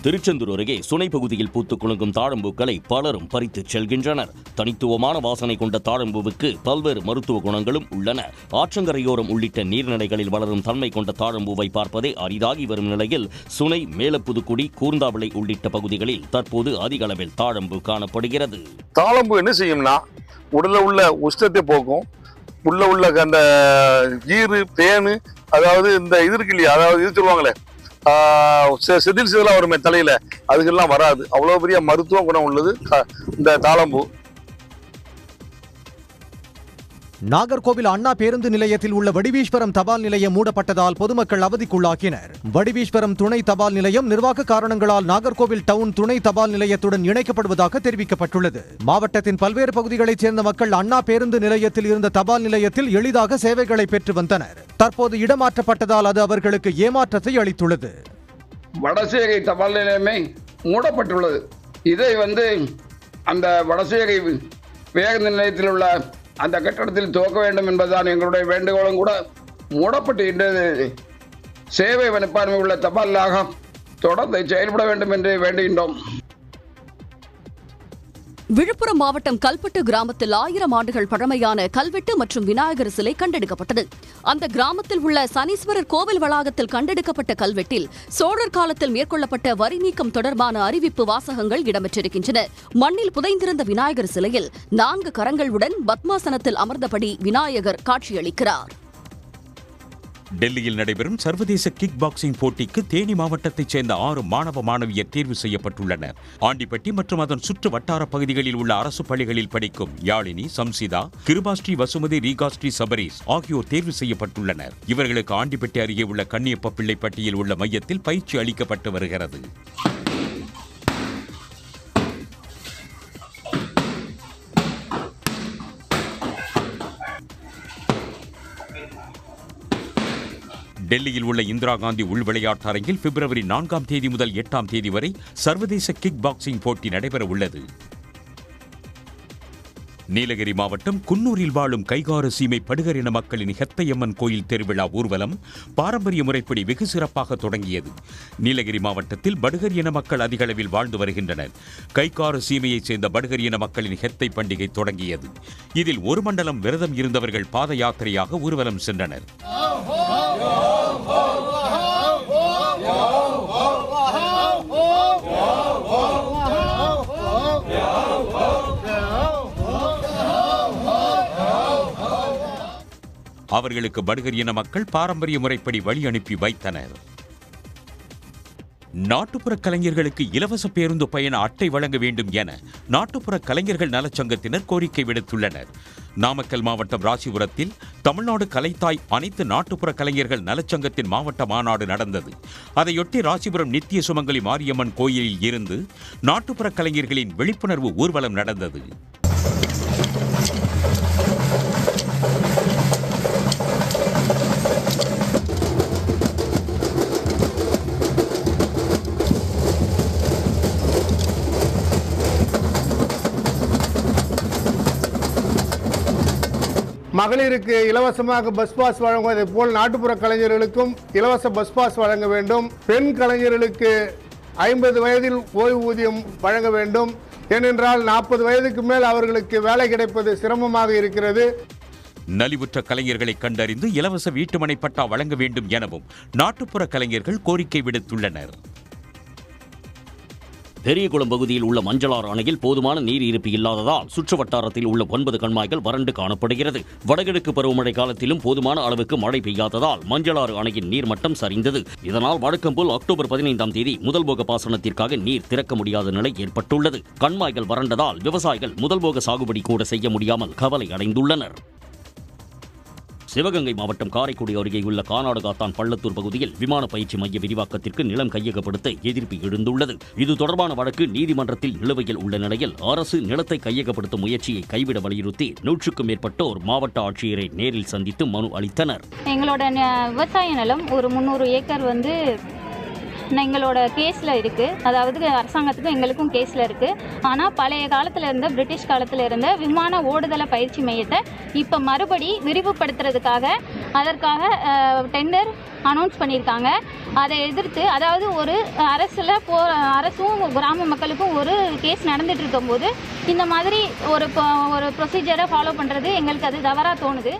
திருச்செந்தூர் அருகே சுனை பகுதியில் பூத்துக் குலுங்கும் தாழம்பூக்களை பலரும் பறித்துச் செல்கின்றனர். தனித்துவமான வாசனை கொண்ட தாழம்பூவுக்கு பல்வேறு மருத்துவ குணங்களும் உள்ளன. ஆற்றங்கரையோரம் உள்ளிட்ட நீர்நிலைகளில் வளரும் தன்மை கொண்ட தாழம்பூவை பார்ப்பதே அரிதாகி வரும் நிலையில் சுனை, மேலப்புதுக்குடி, கூர்ந்தாவிளை உள்ளிட்ட பகுதிகளில் தற்போது அதிக அளவில் தாழம்பூ காணப்படுகிறது. தாழம்பூ என்ன செய்யும்னா உடல்ல உள்ள உஷ்ணத்தை போக்கும், உள்ள அந்த ஈறு, பேனு, அதாவது இந்த இது இருக்கு இல்லையா, அதாவது இது சொல்லுவாங்களே செதில் செதிலா வருமே தலையில, அதுக்கெல்லாம் வராது. அவ்வளவு பெரிய மருத்துவ குணம் உள்ளது இந்த தாழம்பூ. நாகர்கோவில் அண்ணா பேருந்து நிலையத்தில் உள்ள வடிவீஸ்வரம் தபால் நிலையம் மூடப்பட்டதால் பொதுமக்கள் அவதிக்குள்ளாக்கினர். வடிவீஸ்வரம் துணை தபால் நிலையம் நிர்வாக காரணங்களால் நாகர்கோவில் டவுன் துணை தபால் நிலையத்துடன் இணைக்கப்படுவதாக தெரிவிக்கப்பட்டுள்ளது. மாவட்டத்தின் பல்வேறு பகுதிகளைச் சேர்ந்த மக்கள் அண்ணா பேருந்து நிலையத்தில் இருந்த தபால் நிலையத்தில் எளிதாக சேவைகளை பெற்று வந்தனர். தற்போது இடமாற்றப்பட்டதால் அது அவர்களுக்கு ஏமாற்றத்தை அளித்துள்ளது. வடசேகை தபால் நிலையமே மூடப்பட்டுள்ளது. இதை அந்த வடசேகை பேருந்து நிலையத்தில் உள்ள அந்த கட்டடத்தில் துவக்க வேண்டும் என்பதுதான் எங்களுடைய வேண்டுகோளும் கூட. மூடப்பட்டு சேவை மனப்பான்மை உள்ள தபாலாக தொடர்ந்து செயல்பட வேண்டும் என்று வேண்டுகின்றோம். விழுப்புரம் மாவட்டம் கல்பட்டு கிராமத்தில் 1000 ஆண்டுகள் பழமையான கல்வெட்டு மற்றும் விநாயகர் சிலை கண்டெடுக்கப்பட்டது. அந்த கிராமத்தில் உள்ள சனீஸ்வரர் கோவில் வளாகத்தில் கண்டெடுக்கப்பட்ட கல்வெட்டில் சோழர் காலத்தில் மேற்கொள்ளப்பட்ட வரி நீக்கம் தொடர்பான அறிவிப்பு வாசகங்கள் இடம்பெற்றிருக்கின்றன. மண்ணில் புதைந்திருந்த விநாயகர் சிலையில் 4 கரங்களுடன் பத்மாசனத்தில் அமர்ந்தபடி விநாயகர் காட்சியளிக்கிறார். டெல்லியில் நடைபெறும் சர்வதேச கிக் பாக்ஸிங் போட்டிக்கு தேனி மாவட்டத்தைச் சேர்ந்த 6 மாணவ மாணவியர் தேர்வு செய்யப்பட்டுள்ளனர். ஆண்டிப்பட்டி மற்றும் அதன் சுற்று வட்டார பகுதிகளில் உள்ள அரசு பள்ளிகளில் படிக்கும் யாழினி, சம்சிதா, கிருபாஸ்ரீ, வசுமதி, ரீகாஸ்ரீ, சபரீஸ் ஆகியோர் தேர்வு செய்யப்பட்டுள்ளனர். இவர்களுக்கு ஆண்டிப்பட்டி அருகே உள்ள கண்ணியப்ப பிள்ளைப்பட்டியில் உள்ள மையத்தில் பயிற்சி அளிக்கப்பட்டு வருகிறது. டெல்லியில் உள்ள இந்திரா காந்தி உள் விளையாட்டு அரங்கில் பிப்ரவரி 4ஆம் தேதி முதல் 8ஆம் தேதி வரை சர்வதேச கிக் பாக்ஸிங் போட்டி நடைபெற உள்ளது. நீலகிரி மாவட்டம் குன்னூரில் வாழும் கைகார சீமை படுகர் இன மக்களின் ஹெத்தையம்மன் கோயில் திருவிழா ஊர்வலம் பாரம்பரிய முறைப்படி வெகு சிறப்பாக தொடங்கியது. நீலகிரி மாவட்டத்தில் படுகர் இன மக்கள் அதிக அளவில் வாழ்ந்து வருகின்றனர். கைகார சீமையைச் சேர்ந்த படுகர் இன மக்களின் ஹெத்தை பண்டிகை தொடங்கியது. இதில் ஒரு மண்டலம் விரதம் இருந்தவர்கள் பாத யாத்திரையாக ஊர்வலம் சென்றனர். அவர்களுக்கு படுகர் இன மக்கள் பாரம்பரிய முறைப்படி வழி அனுப்பி வைத்தனர். நாட்டுப்புற கலைஞர்களுக்கு இலவச பேருந்து பயண அட்டை வழங்க வேண்டும் என நாட்டுப்புற கலைஞர்கள் நலச்சங்கத்தினர் கோரிக்கை விடுத்துள்ளனர். நாமக்கல் மாவட்டம் ராசிபுரத்தில் தமிழ்நாடு கலைத்தாய் அனைத்து நாட்டுப்புற கலைஞர்கள் நலச்சங்கத்தின் மாவட்ட மாநாடு நடந்தது. அதையொட்டி ராசிபுரம் நித்திய சுமங்கலி மாரியம்மன் கோயிலில் இருந்து நாட்டுப்புற கலைஞர்களின் விழிப்புணர்வு ஊர்வலம் நடந்தது. மகளிருக்கு இலவசமாக பஸ் பாஸ் வழங்குவதை போல் நாட்டுப்புற கலைஞர்களுக்கும் இலவச பஸ் பாஸ் வழங்க வேண்டும். பெண் கலைஞர்களுக்கு 50 வயதில் ஓய்வூதியம் வழங்க வேண்டும். ஏனென்றால் 40 வயதுக்கு மேல் அவர்களுக்கு வேலை கிடைப்பது சிரமமாக இருக்கிறது. நலிவுற்ற கலைஞர்களை கண்டறிந்து இலவச வீட்டுமனை பட்டா வழங்க வேண்டும் எனவும் நாட்டுப்புற கலைஞர்கள் கோரிக்கை விடுத்துள்ளனர். பெரியகுளம் பகுதியில் உள்ள மஞ்சளாறு அணையில் போதுமான நீர் இருப்பு இல்லாததால் சுற்று வட்டாரத்தில் உள்ள 9 கண்மாய்கள் வறண்டு காணப்படுகிறது. வடகிழக்கு பருவமழை காலத்திலும் போதுமான அளவுக்கு மழை பெய்யாததால் மஞ்சளாறு அணையின் நீர்மட்டம் சரிந்தது. இதனால் வழக்கம் போல் அக்டோபர் 15ஆம் தேதி முதல் போக பாசனத்திற்காக நீர் திறக்க முடியாத நிலை ஏற்பட்டுள்ளது. கண்மாய்கள் வறண்டதால் விவசாயிகள் முதல் போக சாகுபடி கூட செய்ய முடியாமல் கவலை அடைந்துள்ளனர். சிவகங்கை மாவட்டம் காரைக்குடி அருகே உள்ள கானாடுகாத்தான் பள்ளத்தூர் பகுதியில் விமான பயிற்சி மைய விரிவாக்கத்திற்கு நிலம் கையகப்படுத்த எதிர்ப்பு எழுந்துள்ளது. இது தொடர்பான வழக்கு நீதிமன்றத்தில் நிலுவையில் உள்ள நிலையில் அரசு நிலத்தை கையகப்படுத்தும் முயற்சியை கைவிட வலியுறுத்தி 100க்கும் மேற்பட்டோர் மாவட்ட ஆட்சியரை நேரில் சந்தித்து மனு அளித்தனர். எங்களோட விவசாய நிலம் ஒரு 300 ஏக்கர் எங்களோட கேஸில் இருக்குது. அதாவது அரசாங்கத்துக்கும் எங்களுக்கும் கேஸில் இருக்குது. ஆனால் பழைய காலத்தில் இருந்த பிரிட்டிஷ் காலத்தில் இருந்த விமான ஓடுதள பயிற்சி மையத்தை இப்போ மறுபடி விரிவுபடுத்துறதுக்காக அதற்காக டெண்டர் அனௌன்ஸ் பண்ணியிருக்காங்க. அதை எதிர்த்து, அதாவது ஒரு அரசும் கிராம மக்களுக்கும் ஒரு கேஸ் நடந்துட்டு இருக்கும்போது இந்த மாதிரி ஒரு ப்ரொசீஜரை ஃபாலோ பண்ணுறது எங்களுக்கு அது தவறாக தோணுது.